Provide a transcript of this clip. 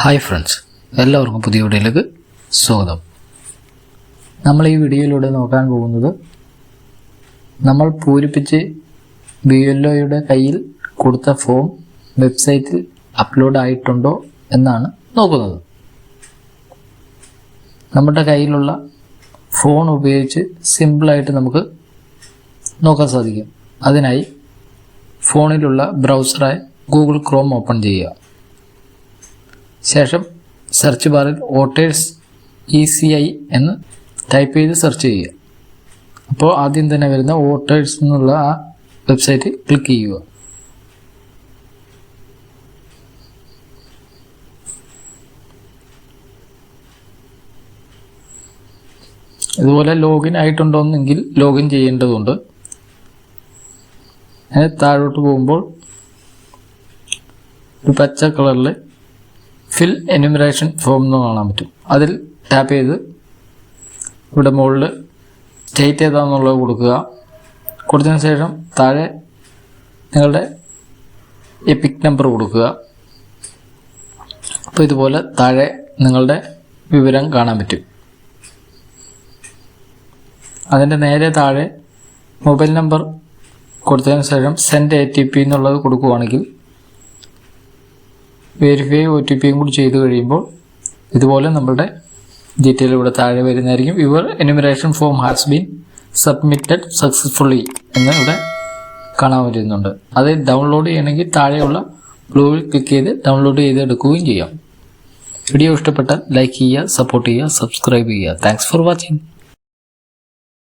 Hi friends, എല്ലാവർക്കും പുതിയ വീഡിയോയിലേക്ക് സ്വാഗതം. നമ്മൾ ഈ വീഡിയോയിലൂടെ നോക്കാൻ പോകുന്നത് നമ്മൾ പൂരിപ്പിച്ച് BLOയുടെ കയ്യിൽ കൊടുത്ത ഫോം വെബ്സൈറ്റിൽ അപ്ലോഡ് ആയിട്ടുണ്ടോ എന്നാണ് നോക്കുന്നത്. നമ്മുടെ കയ്യിലുള്ള ഫോൺ ഉപയോഗിച്ച് സിമ്പിളായിട്ട് നമുക്ക് നോക്കാൻ സാധിക്കും. അതിനായി ഫോണിലുള്ള ബ്രൗസറായ ഗൂഗിൾ ക്രോം ഓപ്പൺ ചെയ്യുക. ശേഷം സെർച്ച് ബാറിൽ വോട്ടേഴ്സ് ECI എന്ന് ടൈപ്പ് ചെയ്ത് സെർച്ച് ചെയ്യുക. അപ്പോൾ ആദ്യം തന്നെ വരുന്ന വോട്ടേഴ്സ് എന്നുള്ള ആ വെബ്സൈറ്റ് ക്ലിക്ക് ചെയ്യുക. ഇതുപോലെ ലോഗിൻ ആയിട്ടുണ്ടോയെങ്കിൽ ലോഗിൻ ചെയ്യേണ്ടതുണ്ട്. അങ്ങനെ താഴോട്ട് പോകുമ്പോൾ ഒരു പച്ച കളറിൽ ഫിൽ എന്യൂമറേഷൻ ഫോം എന്ന് കാണാൻ പറ്റും. അതിൽ ടാപ്പ് ചെയ്ത് ഇവിടെ മുകളിൽ സ്റ്റേറ്റ് ഏതാണെന്നുള്ളത് കൊടുക്കുക. കൊടുത്തതിന് ശേഷം താഴെ നിങ്ങളുടെ എപിക് നമ്പർ കൊടുക്കുക. അപ്പോൾ ഇതുപോലെ താഴെ നിങ്ങളുടെ വിവരം കാണാൻ പറ്റും. അതിൻ്റെ നേരെ താഴെ മൊബൈൽ നമ്പർ കൊടുത്തതിന് ശേഷം സെൻഡ് ATP എന്നുള്ളത് കൊടുക്കുകയാണെങ്കിൽ വെരിഫൈ OTPയും കൂടി ചെയ്ത് കഴിയുമ്പോൾ ഇതുപോലെ നമ്മളുടെ ഡീറ്റെയിൽ ഇവിടെ താഴെ വരുന്നതായിരിക്കും. Your enumeration form has been submitted successfully എന്ന് ഇവിടെ കാണാൻ വരുന്നുണ്ട്. അത് ഡൗൺലോഡ് ചെയ്യണമെങ്കിൽ താഴെയുള്ള ബ്ലൂവിൽ ക്ലിക്ക് ചെയ്ത് ഡൗൺലോഡ് ചെയ്ത് എടുക്കുകയും ചെയ്യാം. വീഡിയോ ഇഷ്ടപ്പെട്ടാൽ ലൈക്ക് ചെയ്യുക, സപ്പോർട്ട് ചെയ്യുക, സബ്സ്ക്രൈബ് ചെയ്യുക. Thanks for watching.